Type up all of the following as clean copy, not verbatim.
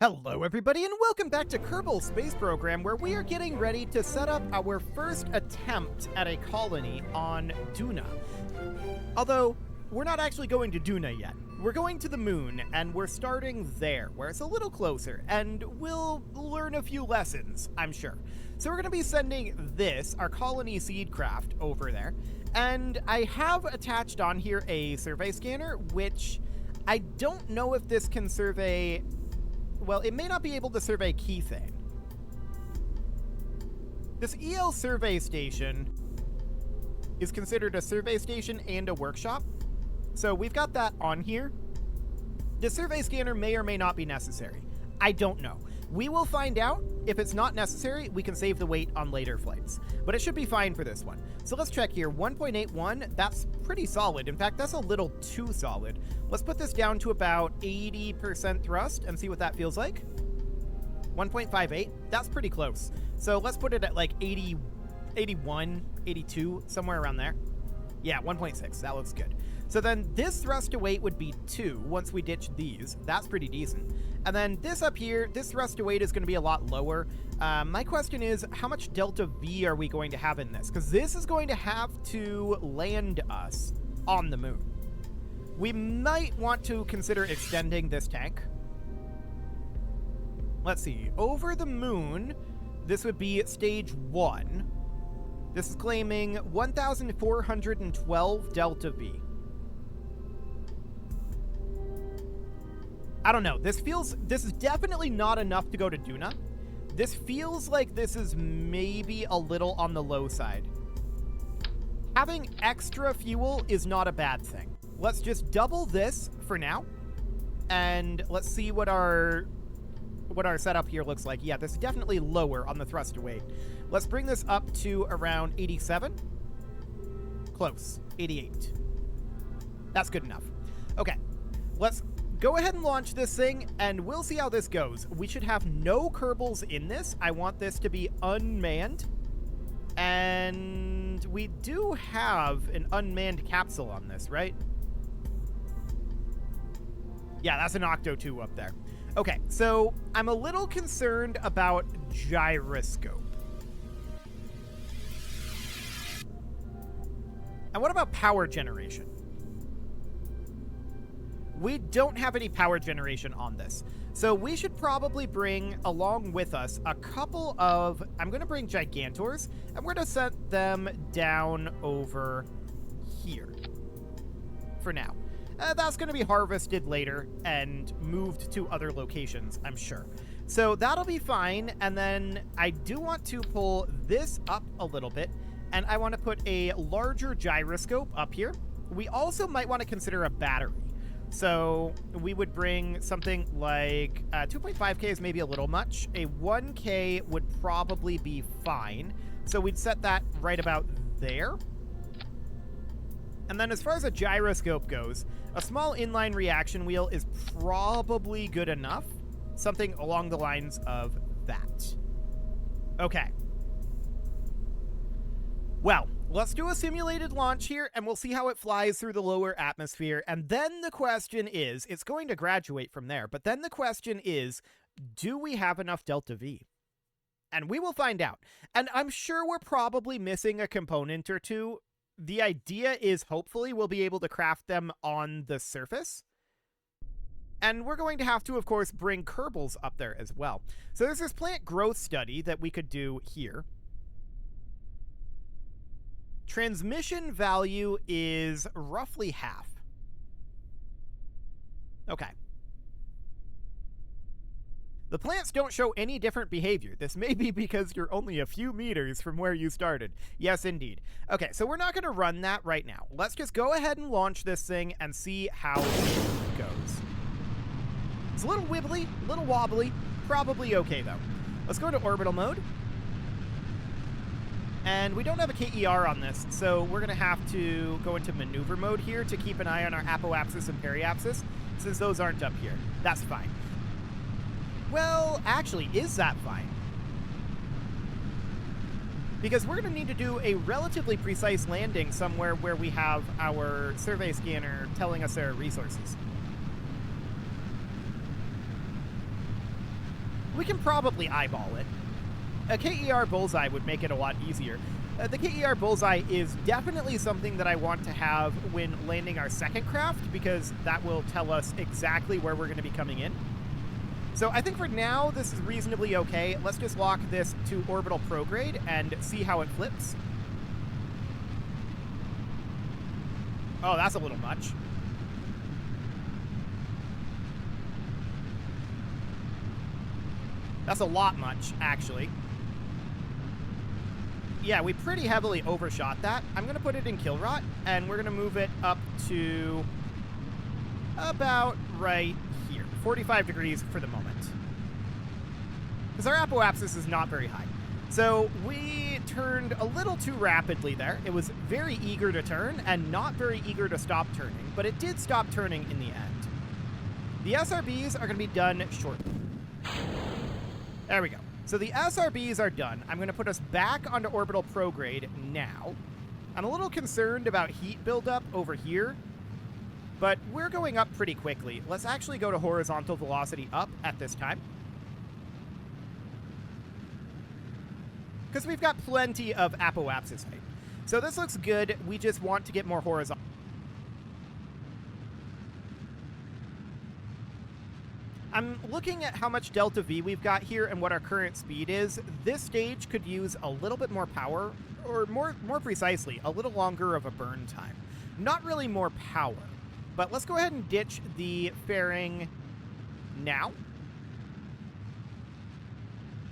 Hello everybody and welcome back to Kerbal Space Program, where we are getting ready to set up our first attempt at a colony on Duna. Although, we're not actually going to Duna yet. We're going to the moon, and we're starting there, where it's a little closer, and we'll learn a few lessons, I'm sure. So we're going to be sending this, our colony seed craft, over there, and I have attached on here a survey scanner, which I don't know if this can survey... Well, it may not be able to survey Keythane. This EL survey station is considered a survey station and a workshop. So we've got that on here. The survey scanner may or may not be necessary. I don't know. We will find out. If it's not necessary, we can save the weight on later flights. But it should be fine for this one. So let's check here. 1.81, that's pretty solid. In fact, that's a little too solid. Let's put this down to about 80% thrust and see what that feels like. 1.58, that's pretty close. So let's put it at like 80, 81, 82, somewhere around there. Yeah, 1.6, that looks good. So then this thrust to weight would be 2 once we ditch these. That's pretty decent. And then this up here, this thrust to weight is going to be a lot lower. My question is, how much delta V are we going to have in this? Because this is going to have to land us on the moon. We might want to consider extending this tank. Let's see. Over the moon, this would be stage 1. This is claiming 1,412 delta V. I don't know. This is definitely not enough to go to Duna. This feels like this is maybe a little on the low side. Having extra fuel is not a bad thing. Let's just double this for now. And let's see what our setup here looks like. Yeah, this is definitely lower on the thrust to weight. Let's bring this up to around 87. Close. 88. That's good enough. Okay. Let's go ahead and launch this thing, and we'll see how this goes. We should have no Kerbals in this. I want this to be unmanned. And we do have an unmanned capsule on this, right? Yeah, that's an Octo 2 up there. Okay, so I'm a little concerned about gyroscope. And what about power generation? We don't have any power generation on this. So we should probably bring along with us a couple of... I'm going to bring Gigantors, and we're going to set them down over here for now. That's going to be harvested later and moved to other locations, I'm sure. So that'll be fine. And then I do want to pull this up a little bit, and I want to put a larger gyroscope up here. We also might want to consider a battery. So we would bring something like 2.5K is maybe a little much. A 1K would probably be fine. So we'd set that right about there. And then as far as a gyroscope goes, a small inline reaction wheel is probably good enough. Something along the lines of that. Okay. Well, let's do a simulated launch here, and we'll see how it flies through the lower atmosphere. And then the question is, it's going to graduate from there, but then the question is, do we have enough delta V? And we will find out. And I'm sure we're probably missing a component or two. The idea is hopefully we'll be able to craft them on the surface. And we're going to have to, of course, bring Kerbals up there as well. So there's this plant growth study that we could do here. Transmission value is roughly half. Okay. The plants don't show any different behavior. This may be because you're only a few meters from where you started. Yes, indeed. Okay, so we're not going to run that right now. Let's just go ahead and launch this thing and see how it goes. It's a little wibbly, a little wobbly. Probably okay, though. Let's go to orbital mode. And we don't have a KER on this, so we're going to have to go into maneuver mode here to keep an eye on our apoapsis and periapsis, since those aren't up here. That's fine. Well, actually, is that fine? Because we're going to need to do a relatively precise landing somewhere where we have our survey scanner telling us there are resources. we can probably eyeball it. A KER bullseye would make it a lot easier. The KER bullseye is definitely something that I want to have when landing our second craft, because that will tell us exactly where we're going to be coming in. So I think for now, this is reasonably okay. Let's just lock this to orbital prograde and see how it flips. Oh, that's a little much. That's a lot much, actually. Yeah, we pretty heavily overshot that. I'm going to put it in kill rot, and we're going to move it up to about right here. 45 degrees for the moment. Because our apoapsis is not very high. So we turned a little too rapidly there. It was very eager to turn and not very eager to stop turning, but it did stop turning in the end. The SRBs are going to be done shortly. There we go. So the SRBs are done. I'm going to put us back onto orbital prograde now. I'm a little concerned about heat buildup over here, but we're going up pretty quickly. Let's actually go to horizontal velocity up at this time, because we've got plenty of apoapsis height. So this looks good. We just want to get more horizontal. I'm looking at how much delta V we've got here and what our current speed is. This stage could use a little bit more power, or more precisely, a little longer of a burn time. Not really more power, but let's go ahead and ditch the fairing now.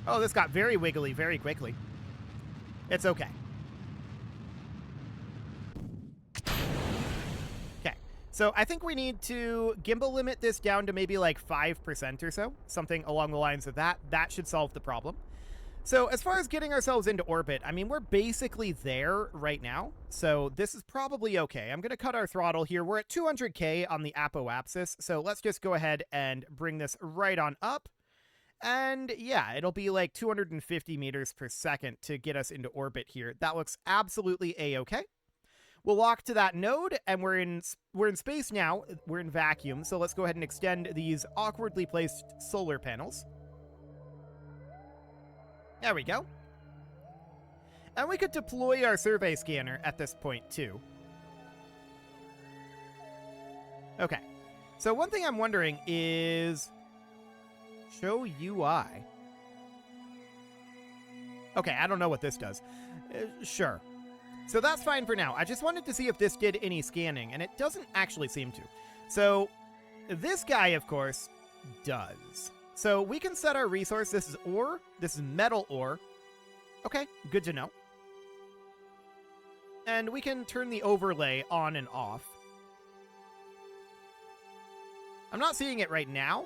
Oh, this got very wiggly very quickly. It's okay. So I think we need to gimbal limit this down to maybe like 5% or so, something along the lines of that. That should solve the problem. So as far as getting ourselves into orbit, I mean, we're basically there right now. So this is probably okay. I'm going to cut our throttle here. We're at 200K on the apoapsis. So let's just go ahead and bring this right on up. And yeah, it'll be like 250 meters per second to get us into orbit here. That looks absolutely A-okay. We'll lock to that node, and we're in space now. We're in vacuum, so let's go ahead and extend these awkwardly placed solar panels. There we go. And we could deploy our survey scanner at this point, too. Okay. So one thing I'm wondering is... show UI. Okay, I don't know what this does. Sure. So that's fine for now. I just wanted to see if this did any scanning, and it doesn't actually seem to. So this guy, of course, does. So we can set our resource. This is ore. This is metal ore. Okay, good to know. And we can turn the overlay on and off. I'm not seeing it right now.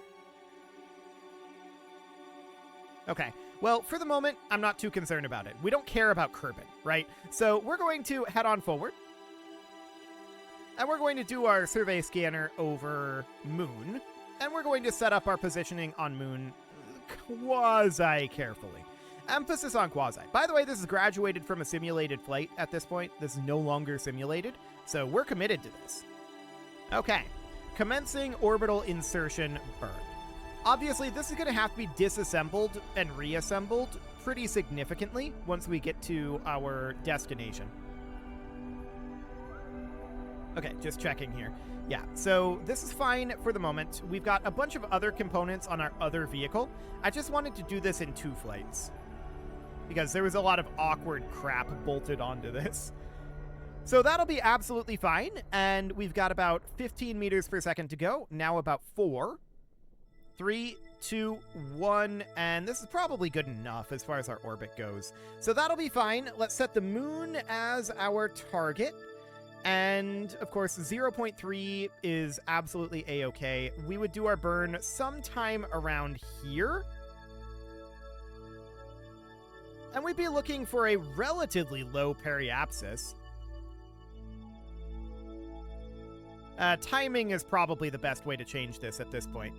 Okay. Well, for the moment, I'm not too concerned about it. We don't care about Kerbal, right? So we're going to head on forward. And we're going to do our survey scanner over Moon. And we're going to set up our positioning on Moon quasi-carefully. Emphasis on quasi. By the way, this is graduated from a simulated flight at this point. This is no longer simulated. So we're committed to this. Okay. Commencing orbital insertion burn. Obviously, this is going to have to be disassembled and reassembled pretty significantly once we get to our destination. Okay, just checking here. Yeah, so this is fine for the moment. We've got a bunch of other components on our other vehicle. I just wanted to do this in 2 flights because there was a lot of awkward crap bolted onto this. So that'll be absolutely fine, and we've got about 15 meters per second to go. Now about 4. 3, 2, 1, and this is probably good enough as far as our orbit goes. So that'll be fine. Let's set the Moon as our target. And, of course, 0.3 is absolutely A-okay. We would do our burn sometime around here. And we'd be looking for a relatively low periapsis. Timing is probably the best way to change this at this point.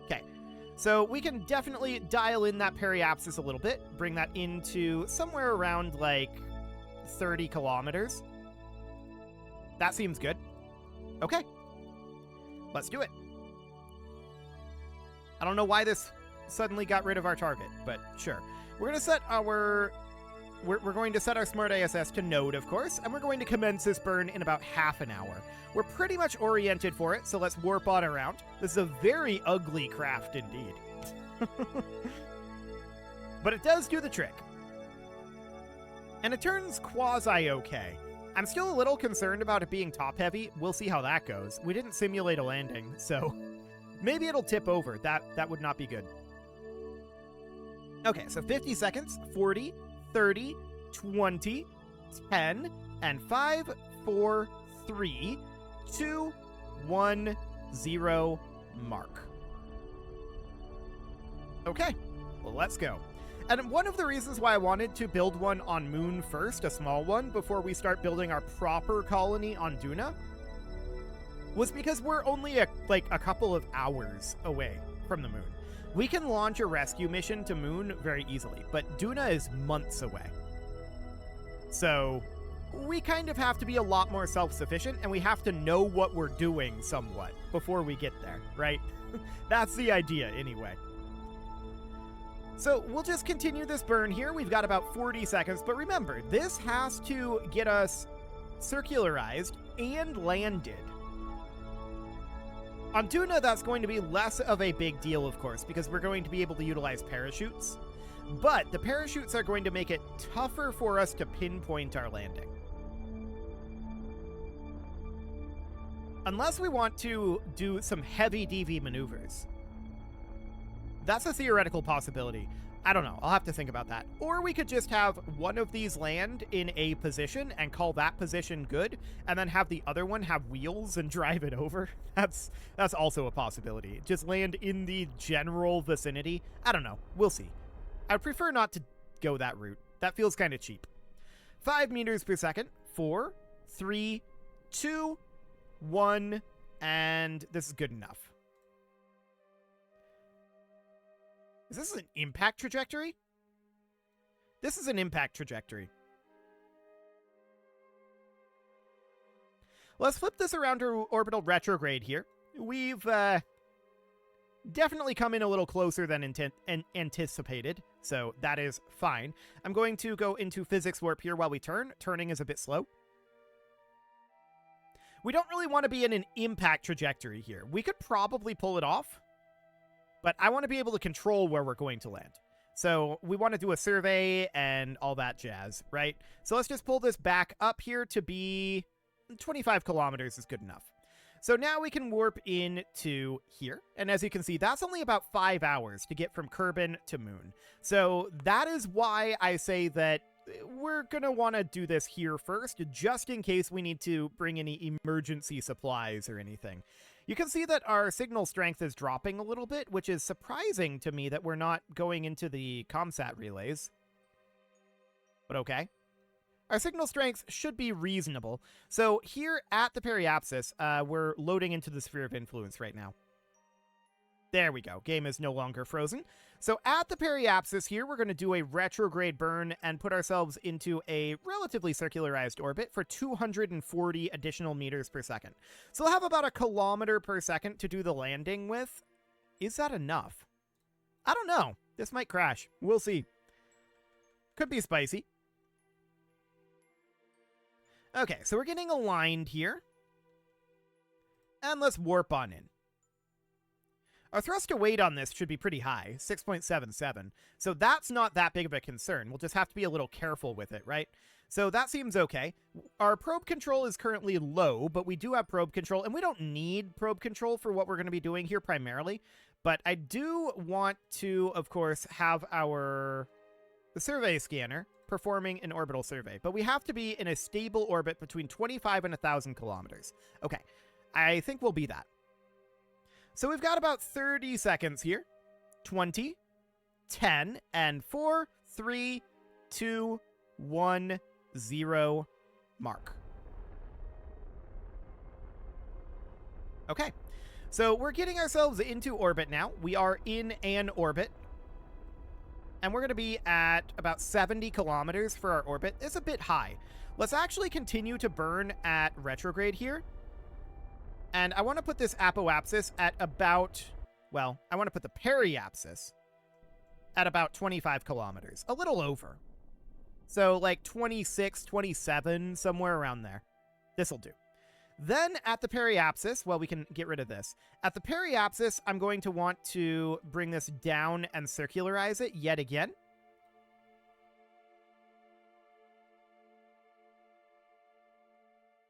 Okay, so we can definitely dial in that periapsis a little bit, bring that into somewhere around, like, 30 kilometers. That seems good. Okay, let's do it. I don't know why this suddenly got rid of our target, but sure. We're going to set our... We're going to set our Smart ISS to node, of course, and we're going to commence this burn in about half an hour. We're pretty much oriented for it, so let's warp on around. This is a very ugly craft indeed. But it does do the trick. And it turns quasi-okay. I'm still a little concerned about it being top-heavy. We'll see how that goes. We didn't simulate a landing, so maybe it'll tip over. That would not be good. Okay, so 50 seconds, 40, 30, 20, 10, and 5, 4, 3, 2, 1, 0, mark. Okay, well, let's go. And one of the reasons why I wanted to build one on Moon first, a small one, before we start building our proper colony on Duna, was because we're only a couple of hours away from the Moon. We can launch a rescue mission to Moon very easily, but Duna is months away. So we kind of have to be a lot more self-sufficient, and we have to know what we're doing somewhat before we get there, right? That's the idea, anyway. So we'll just continue this burn here. We've got about 40 seconds, but remember, this has to get us circularized and landed. On Duna, that's going to be less of a big deal, of course, because we're going to be able to utilize parachutes. But the parachutes are going to make it tougher for us to pinpoint our landing. Unless we want to do some heavy DV maneuvers. That's a theoretical possibility. I don't know. I'll have to think about that. Or we could just have one of these land in a position and call that position good, and then have the other one have wheels and drive it over. That's also a possibility. Just land in the general vicinity. I don't know. We'll see. I'd prefer not to go that route. That feels kind of cheap. 5 meters per second. 4, 3, 2, 1, and this is good enough. Is this an impact trajectory? This is an impact trajectory. Let's flip this around to orbital retrograde here. We've definitely come in a little closer than anticipated, so that is fine. I'm going to go into physics warp here while we turn. Turning is a bit slow. We don't really want to be in an impact trajectory here. We could probably pull it off, but I want to be able to control where we're going to land. So we want to do a survey and all that jazz, right? So let's just pull this back up here to be 25 kilometers is good enough. So now we can warp into here. And as you can see, that's only about 5 hours to get from Kerbal to Moon. So that is why I say that we're going to want to do this here first, just in case we need to bring any emergency supplies or anything. You can see that our signal strength is dropping a little bit, which is surprising to me that we're not going into the ComSat relays. But okay. Our signal strength should be reasonable. So here at the periapsis, we're loading into the sphere of influence right now. There we go. Game is no longer frozen. So at the periapsis here, we're going to do a retrograde burn and put ourselves into a relatively circularized orbit for 240 additional meters per second. So we'll have about a kilometer per second to do the landing with. Is that enough? I don't know. This might crash. We'll see. Could be spicy. Okay, so we're getting aligned here. And let's warp on in. Our thrust to weight on this should be pretty high, 6.77. So that's not that big of a concern. We'll just have to be a little careful with it, right? So that seems okay. Our probe control is currently low, but we do have probe control, and we don't need probe control for what we're going to be doing here primarily. But I do want to, of course, have the survey scanner performing an orbital survey. But we have to be in a stable orbit between 25 and 1,000 kilometers. Okay, I think we'll be that. So we've got about 30 seconds here. 20, 10, and 4, 3, 2, 1, 0, mark. Okay, so we're getting ourselves into orbit now. We are in an orbit. And we're going to be at about 70 kilometers for our orbit. It's a bit high. Let's actually continue to burn at retrograde here. And I want to put this apoapsis at about well, I want to put the periapsis at about 25 kilometers, a little over. So like 26, 27, somewhere around there. This'll do. Then at the periapsis, well, we can get rid of this. At the periapsis, I'm going to want to bring this down and circularize it yet again.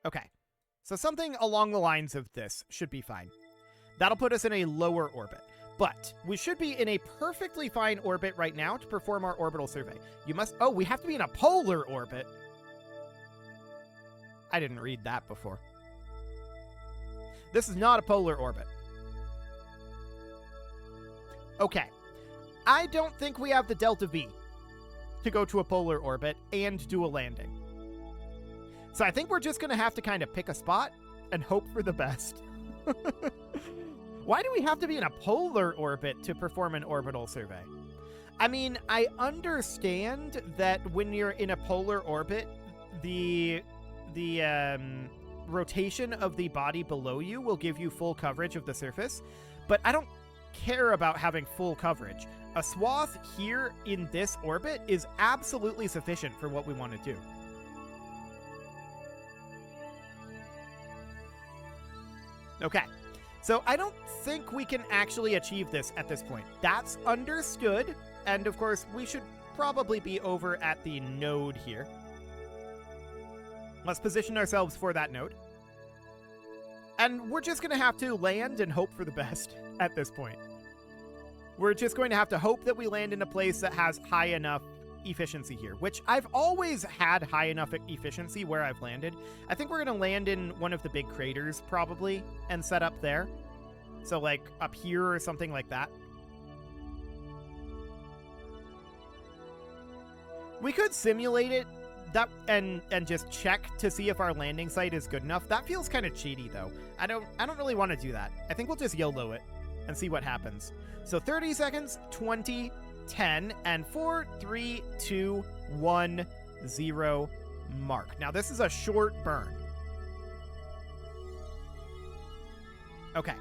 Okay, so something along the lines of this should be fine. That'll put us in a lower orbit. But we should be in a perfectly fine orbit right now to perform our orbital survey. Oh, we have to be in a polar orbit. I didn't read that before. This is not a polar orbit. Okay. I don't think we have the delta V to go to a polar orbit and do a landing. So I think we're just going to have to kind of pick a spot and hope for the best. Why do we have to be in a polar orbit to perform an orbital survey? I mean, I understand that when you're in a polar orbit, the rotation of the body below you will give you full coverage of the surface, but I don't care about having full coverage. A swath here in this orbit is absolutely sufficient for what we want to do. Okay, so I don't think we can actually achieve this at this point. That's understood, and of course, we should probably be over at the node here. Let's position ourselves for that node. And we're just going to have to land and hope for the best at this point. We're just going to have to hope that we land in a place that has high enough efficiency here, which I've always had high enough efficiency where I've landed. I think we're going to land in one of the big craters probably and set up there. So like up here or something like that. We could simulate it and just check to see if our landing site is good enough. That feels kind of cheaty though. I don't really want to do that. I think we'll just YOLO it and see what happens. So 30 seconds, 20, 10, and 4, 3, 2, 1, 0 mark. Now this is a short burn. Okay.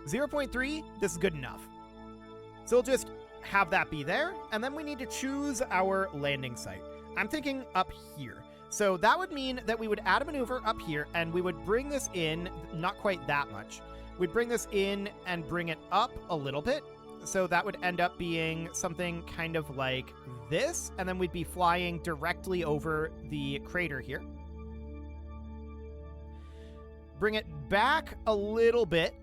0.3, this is good enough. So we'll just have that be there, and then we need to choose our landing site. I'm thinking up here. So that would mean that we would add a maneuver up here, and we would bring this in, not quite that much. We'd bring this in and bring it up a little bit. So that would end up being something kind of like this, and then we'd be flying directly over the crater here. Bring it back a little bit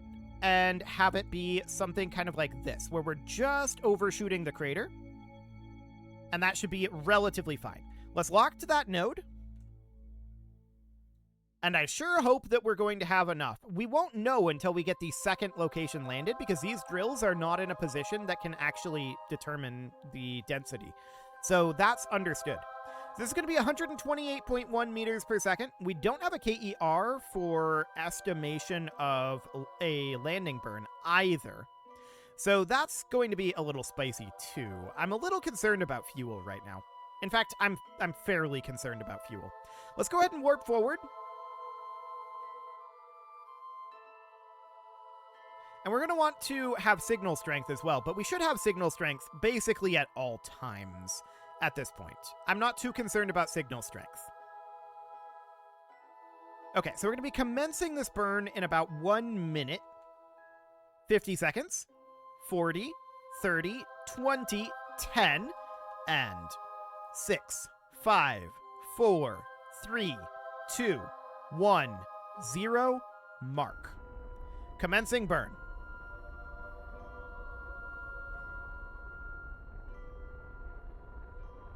and have it be something kind of like this, where we're just overshooting the crater. And that should be relatively fine. Let's lock to that node. And I sure hope that we're going to have enough. We won't know until we get the second location landed, because these drills are not in a position that can actually determine the density. So that's understood. This is going to be 128.1 meters per second. We don't have a KER for estimation of a landing burn either. So that's going to be a little spicy too. I'm a little concerned about fuel right now. In fact, I'm fairly concerned about fuel. Let's go ahead and warp forward. And we're going to want to have signal strength as well, but we should have signal strength basically at all times at this point. I'm not too concerned about signal strength. Okay, so we're going to be commencing this burn in about 1 minute, 50 seconds, 40, 30, 20, 10, and 6, 5, 4, 3, 2, 1, 0, mark. Commencing burn.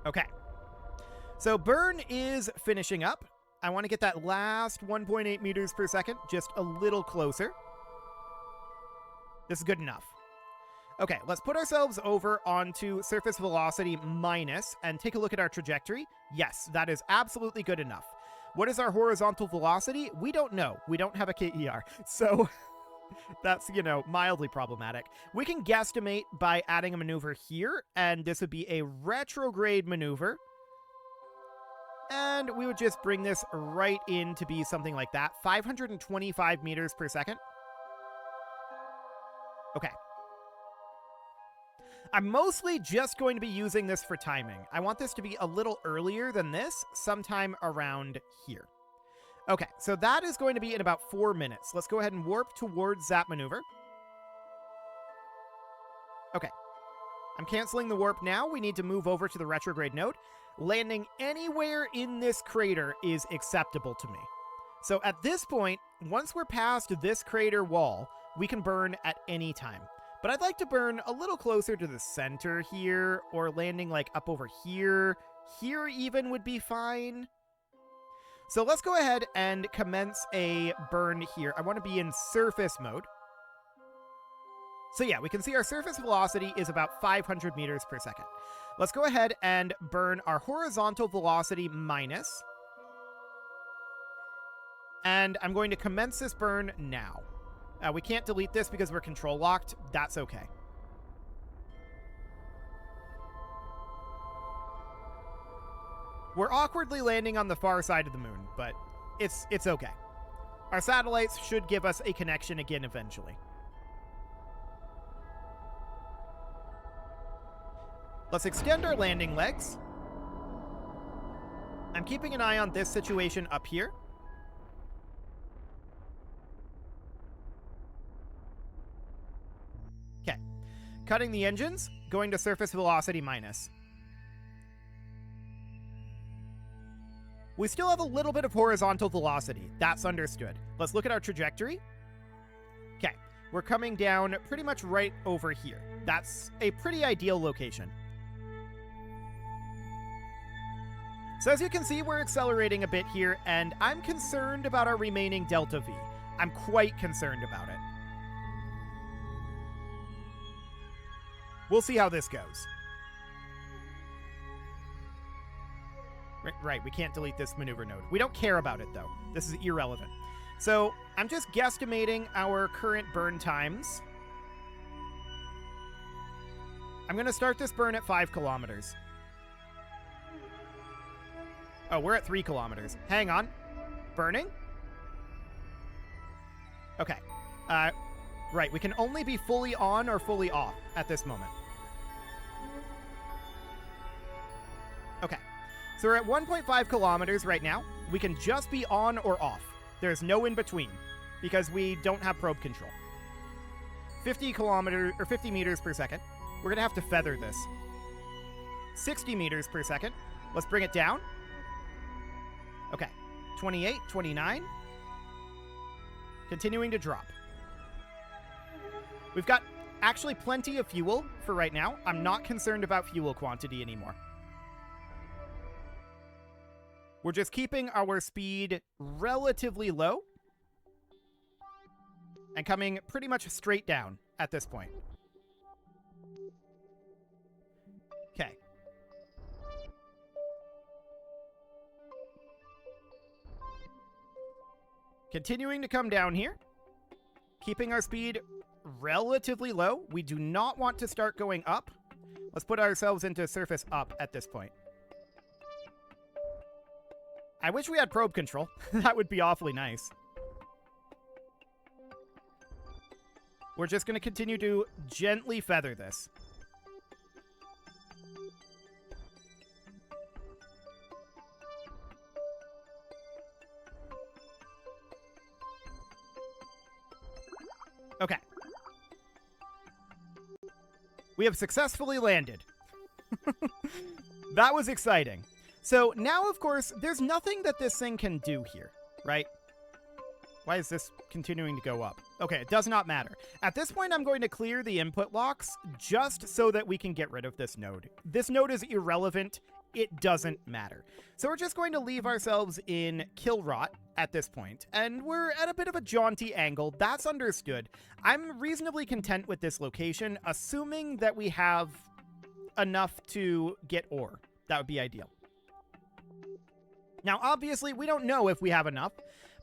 Okay, so burn is finishing up. I want to get that last 1.8 meters per second just a little closer. This is good enough. Okay, let's put ourselves over onto surface velocity minus and take a look at our trajectory. Yes, that is absolutely good enough. What is our horizontal velocity? We don't know. We don't have a KER. So that's, mildly problematic. We can guesstimate by adding a maneuver here, and this would be a retrograde maneuver. And we would just bring this right in to be something like that. 525 meters per second. Okay. I'm mostly just going to be using this for timing. I want this to be a little earlier than this, sometime around here. Okay, so that is going to be in about 4 minutes. Let's go ahead and warp towards that maneuver. Okay. I'm canceling the warp now. We need to move over to the retrograde node. Landing anywhere in this crater is acceptable to me. So at this point, once we're past this crater wall, we can burn at any time. But I'd like to burn a little closer to the center here, or landing like up over here. Here even would be fine. So let's go ahead and commence a burn here. I want to be in surface mode. So yeah, we can see our surface velocity is about 500 meters per second. Let's go ahead and burn our horizontal velocity minus. And I'm going to commence this burn now. We can't delete this because we're control locked. That's okay. We're awkwardly landing on the far side of the moon, but it's okay. Our satellites should give us a connection again eventually. Let's extend our landing legs. I'm keeping an eye on this situation up here. Okay. Cutting the engines, going to surface velocity minus. We still have a little bit of horizontal velocity. That's understood. Let's look at our trajectory. Okay. We're coming down pretty much right over here. That's a pretty ideal location. So as you can see, we're accelerating a bit here, and I'm concerned about our remaining delta V. I'm quite concerned about it. We'll see how this goes. Right, we can't delete this maneuver node. We don't care about it, though. This is irrelevant. So I'm just guesstimating our current burn times. I'm going to start this burn at 5 kilometers. Oh, we're at 3 kilometers. Hang on. Burning? Okay. Right, we can only be fully on or fully off at this moment. Okay. So we're at 1.5 kilometers right now. We can just be on or off. There's no in between because we don't have probe control. 50 meters per second. We're going to have to feather this. 60 meters per second. Let's bring it down. Okay. 28, 29. Continuing to drop. We've got actually plenty of fuel for right now. I'm not concerned about fuel quantity anymore. We're just keeping our speed relatively low and coming pretty much straight down at this point. Okay. Continuing to come down here, keeping our speed relatively low. We do not want to start going up. Let's put ourselves into surface up at this point. I wish we had probe control. That would be awfully nice. We're just going to continue to gently feather this. Okay. We have successfully landed. That was exciting. So now, of course, there's nothing that this thing can do here, right? Why is this continuing to go up? Okay, it does not matter. At this point, I'm going to clear the input locks just so that we can get rid of this node. This node is irrelevant. It doesn't matter. So we're just going to leave ourselves in kill rot at this point, and we're at a bit of a jaunty angle. That's understood. I'm reasonably content with this location, assuming that we have enough to get ore. That would be ideal. Now, obviously, we don't know if we have enough,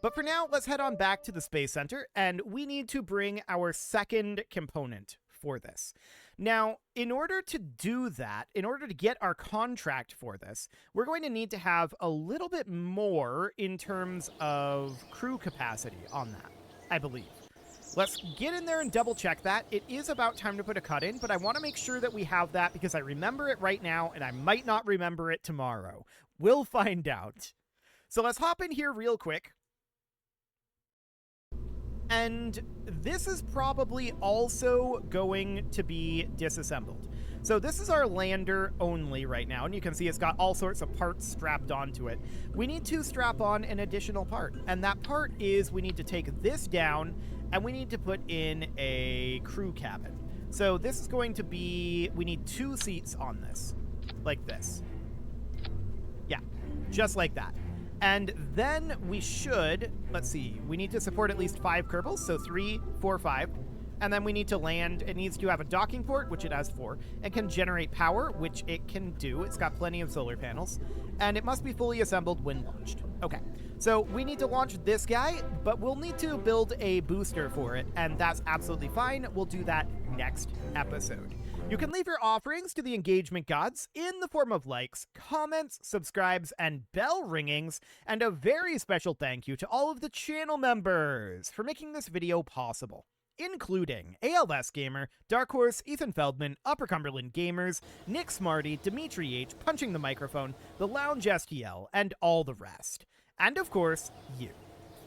but for now, let's head on back to the Space Center, and we need to bring our second component for this. Now, in order to do that, in order to get our contract for this, we're going to need to have a little bit more in terms of crew capacity on that, I believe. Let's get in there and double check that. It is about time to put a cut in, but I want to make sure that we have that because I remember it right now and I might not remember it tomorrow. We'll find out. So let's hop in here real quick. And this is probably also going to be disassembled. So this is our lander only right now, and you can see it's got all sorts of parts strapped onto it. We need to strap on an additional part, and that part is we need to take this down, and we need to put in a crew cabin. So this is going to be, we need 2 seats on this, like this. Yeah, just like that. And then we should, let's see, we need to support at least 5 Kerbals, so 3, 4, 5. And then we need to land. It needs to have a docking port, which it has 4. It can generate power, which it can do. It's got plenty of solar panels. And it must be fully assembled when launched. Okay, so we need to launch this guy, but we'll need to build a booster for it, and that's absolutely fine. We'll do that next episode. You can leave your offerings to the engagement gods in the form of likes, comments, subscribes, and bell ringings, and a very special thank you to all of the channel members for making this video possible, including ALS Gamer, Dark Horse, Ethan Feldman, Upper Cumberland Gamers, Nick Smarty, Dimitri H, Punching the Microphone, The Lounge STL, and all the rest. And of course, you.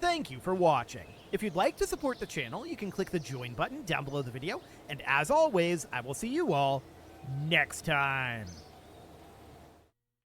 Thank you for watching. If you'd like to support the channel, you can click the join button down below the video, and as always, I will see you all next time.